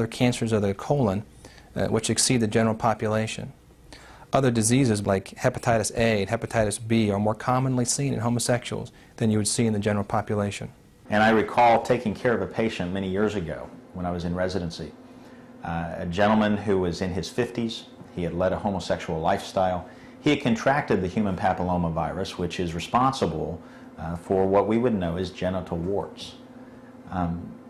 other cancers of the colon, which exceed the general population. Other diseases like hepatitis A and hepatitis B are more commonly seen in homosexuals than you would see in the general population. And I recall taking care of a patient many years ago when I was in residency. A gentleman who was in his 50s, he had led a homosexual lifestyle. He had contracted the human papillomavirus, which is responsible for what we would know as genital warts.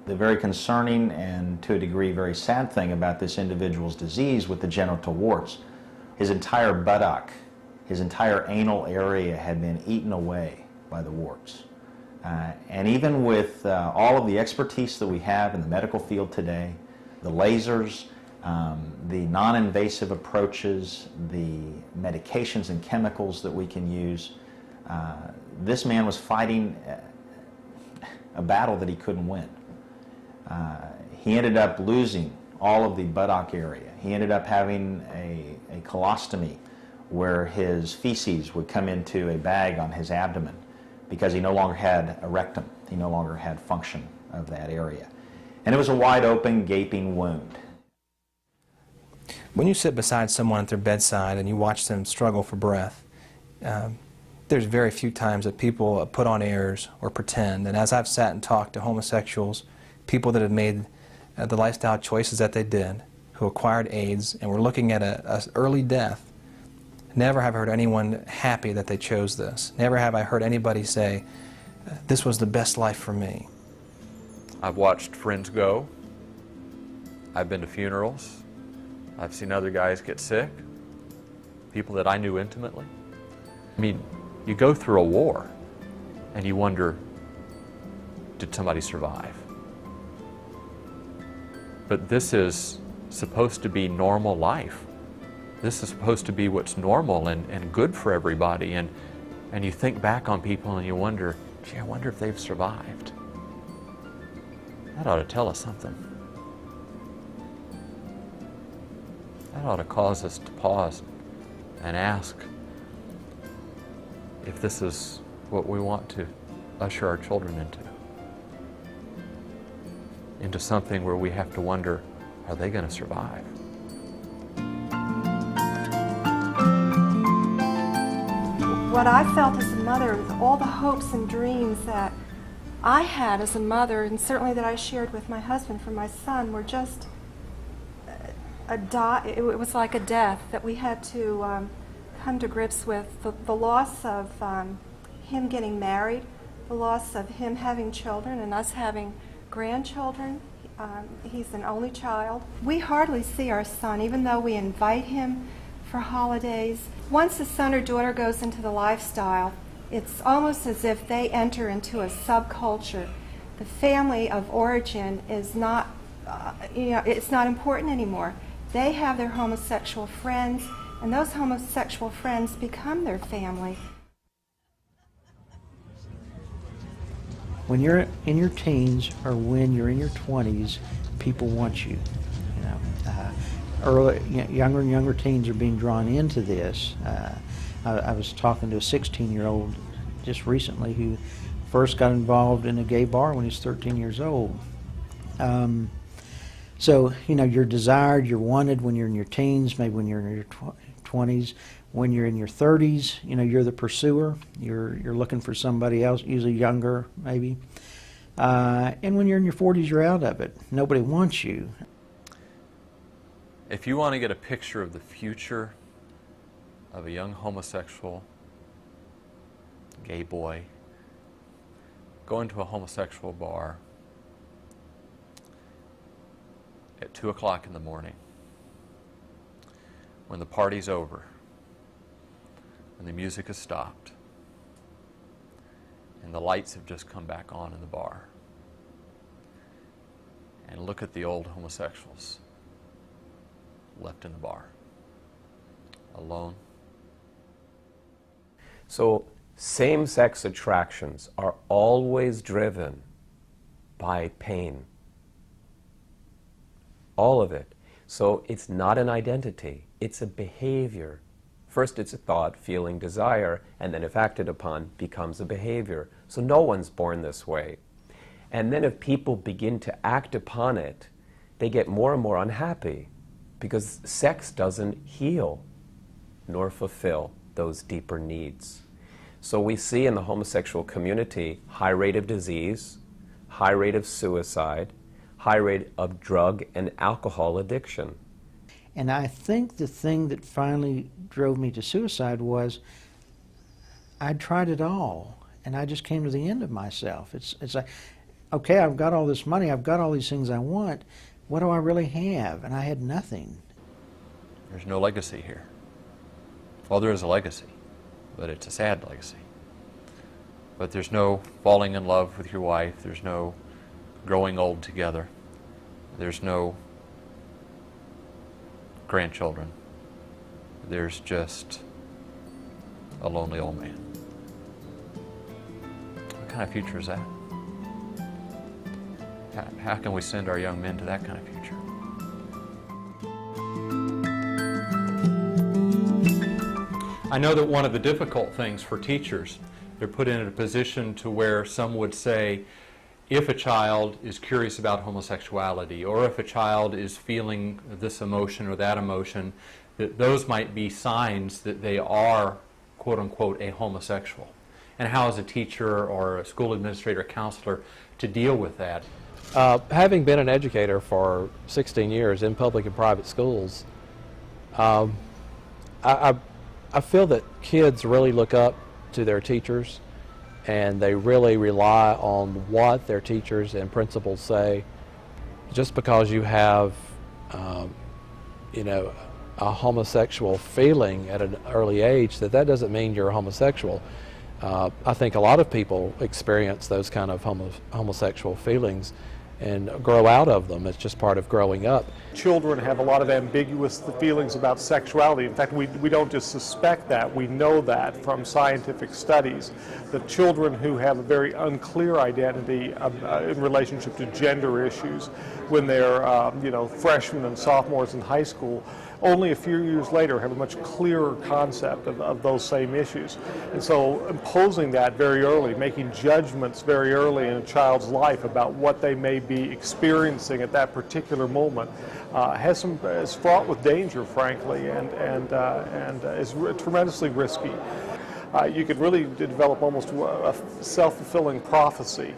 The very concerning and, to a degree, very sad thing about this individual's disease with the genital warts, his entire buttock, his entire anal area had been eaten away by the warts. And even with all of the expertise that we have in the medical field today, the lasers, the non-invasive approaches, the medications and chemicals that we can use, this man was fighting a battle that he couldn't win. He ended up losing all of the buttock area. He ended up having a colostomy where his feces would come into a bag on his abdomen because he no longer had a rectum. He no longer had function of that area. And it was a wide open, gaping wound. When you sit beside someone at their bedside and you watch them struggle for breath, there's very few times that people put on airs or pretend. And as I've sat and talked to homosexuals, people that have made the lifestyle choices that they did, who acquired AIDS and were looking at an early death, never have I heard anyone happy that they chose this. Never have I heard anybody say, this was the best life for me. I've watched friends go. I've been to funerals. I've seen other guys get sick, people that I knew intimately. I mean, you go through a war and you wonder, did somebody survive? But this is supposed to be normal life. This is supposed to be what's normal and good for everybody. And you think back on people and you wonder, gee, I wonder if they've survived. That ought to tell us something. That ought to cause us to pause and ask if this is what we want to usher our children into something where we have to wonder, are they going to survive? What I felt as a mother, with all the hopes and dreams that I had as a mother, and certainly that I shared with my husband for my son, were just it was like a death that we had to come to grips with. The loss of him getting married, the loss of him having children and us having grandchildren. He's an only child. We hardly see our son, even though we invite him for holidays. Once a son or daughter goes into the lifestyle, it's almost as if they enter into a subculture. The family of origin is not, it's not important anymore. They have their homosexual friends, and those homosexual friends become their family. When you're in your teens or when you're in your 20s, people want you. Younger and younger teens are being drawn into this. I was talking to a 16-year-old just recently who first got involved in a gay bar when he was 13 years old. So, you're desired, you're wanted when you're in your teens, maybe when you're in your 20s. When you're in your 30s, you're the pursuer. You're looking for somebody else, usually younger, maybe. And when you're in your 40s, you're out of it. Nobody wants you. If you want to get a picture of the future of a young homosexual, gay boy, go into a homosexual bar at 2 o'clock in the morning when the party's over, when the music has stopped, and the lights have just come back on in the bar. And look at the old homosexuals left in the bar, alone. So same-sex attractions are always driven by pain. All of it. So it's not an identity, it's a behavior. First it's a thought, feeling, desire, and then if acted upon, becomes a behavior. So no one's born this way. And then if people begin to act upon it, they get more and more unhappy because sex doesn't heal nor fulfill those deeper needs. So we see in the homosexual community high rate of disease, high rate of suicide, high rate of drug and alcohol addiction. And I think the thing that finally drove me to suicide was I'd tried it all, and I just came to the end of myself. It's like, okay, I've got all this money, I've got all these things I want, what do I really have? And I had nothing. There's no legacy here. Well, there is a legacy, but it's a sad legacy. But there's no falling in love with your wife, there's no growing old together, there's no grandchildren, there's just a lonely old man. What kind of future is that? How can we send our young men to that kind of future? I know that one of the difficult things for teachers, they're put in a position to where some would say, if a child is curious about homosexuality, or if a child is feeling this emotion or that emotion, that those might be signs that they are, quote unquote, a homosexual. And how is a teacher or a school administrator, counselor, to deal with that? Having been an educator for 16 years in public and private schools, I feel that kids really look up to their teachers, and they really rely on what their teachers and principals say. Just because you have, a homosexual feeling at an early age, that doesn't mean you're a homosexual. I think a lot of people experience those kind of homosexual feelings and grow out of them. It's just part of growing up. Children have a lot of ambiguous feelings about sexuality. In fact, we don't just suspect that, we know that from scientific studies. The children who have a very unclear identity in relationship to gender issues when they're freshmen and sophomores in high school, only a few years later have a much clearer concept of those same issues. And so imposing that very early, making judgments very early in a child's life about what they may be experiencing at that particular moment is fraught with danger, frankly, and is tremendously risky. You could really develop almost a self-fulfilling prophecy.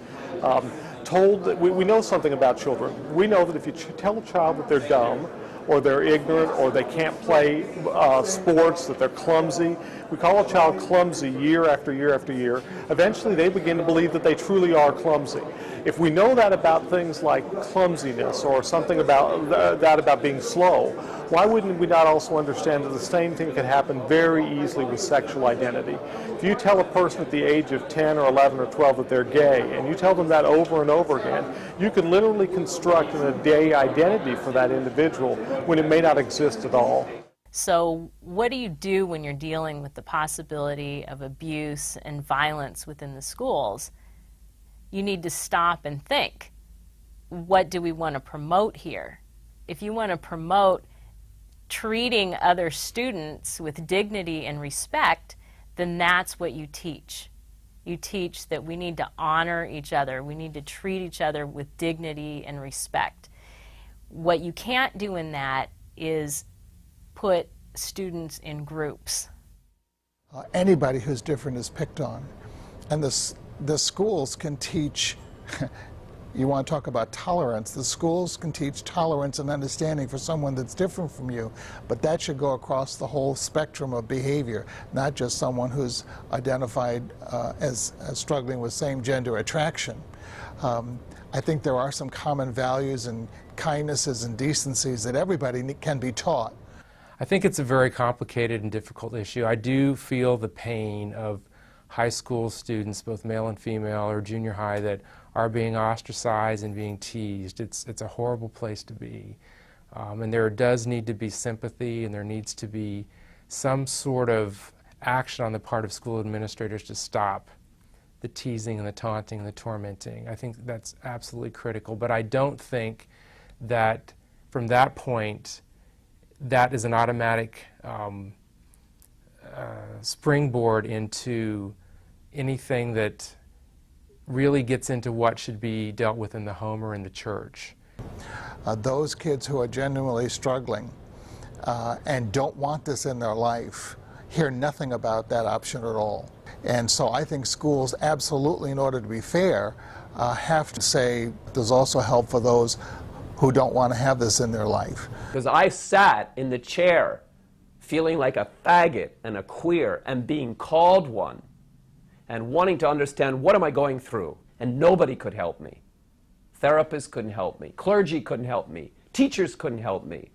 Told that we know something about children. We know that if you tell a child that they're dumb, or they're ignorant, or they can't play sports, that they're clumsy. We call a child clumsy year after year after year. Eventually they begin to believe that they truly are clumsy. If we know that about things like clumsiness or something about that about being slow, why wouldn't we not also understand that the same thing can happen very easily with sexual identity? If you tell a person at the age of 10 or 11 or 12 that they're gay, and you tell them that over and over again, you can literally construct a gay identity for that individual when it may not exist at all. So what do you do when you're dealing with the possibility of abuse and violence within the schools? You need to stop and think, what do we want to promote here? If you want to promote treating other students with dignity and respect, then that's what you teach. You teach that we need to honor each other. We need to treat each other with dignity and respect. What you can't do in that is put students in groups. Anybody who's different is picked on. And the schools can teach, you want to talk about tolerance, the schools can teach tolerance and understanding for someone that's different from you, but that should go across the whole spectrum of behavior, not just someone who's identified as struggling with same-gender attraction. I think there are some common values and kindnesses and decencies that everybody can be taught. I think it's a very complicated and difficult issue. I do feel the pain of high school students, both male and female, or junior high, that are being ostracized and being teased. It's a horrible place to be. And there does need to be sympathy, and there needs to be some sort of action on the part of school administrators to stop the teasing and the taunting and the tormenting. I think that's absolutely critical. But I don't think that from that point, that is an automatic springboard into anything that really gets into what should be dealt with in the home or in the church. Those kids who are genuinely struggling and don't want this in their life hear nothing about that option at all. And so I think schools absolutely, in order to be fair, have to say there's also help for those who don't want to have this in their life. Because I sat in the chair feeling like a faggot and a queer and being called one and wanting to understand what am I going through, and nobody could help me. Therapists couldn't help me, clergy couldn't help me, teachers couldn't help me.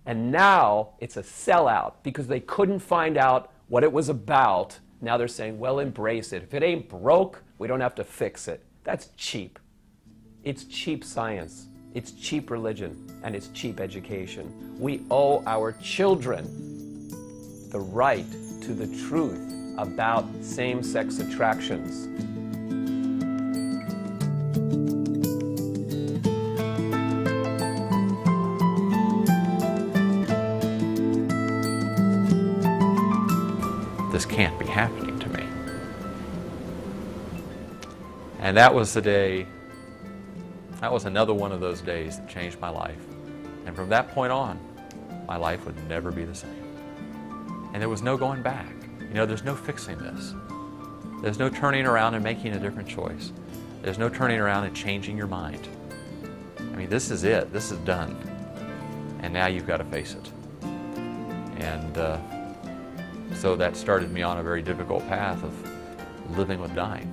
And now it's a sellout because they couldn't find out what it was about. Now they're saying, well, embrace it. If it ain't broke, we don't have to fix it. That's cheap. It's cheap science. It's cheap religion, and it's cheap education. We owe our children the right to the truth about same-sex attractions. This can't be happening to me. And that was the day, that was another one of those days that changed my life. And from that point on, my life would never be the same. And there was no going back. You know, there's no fixing this. There's no turning around and making a different choice. There's no turning around and changing your mind. I mean, this is it. This is done. And now you've got to face it. And so that started me on a very difficult path of living with dying.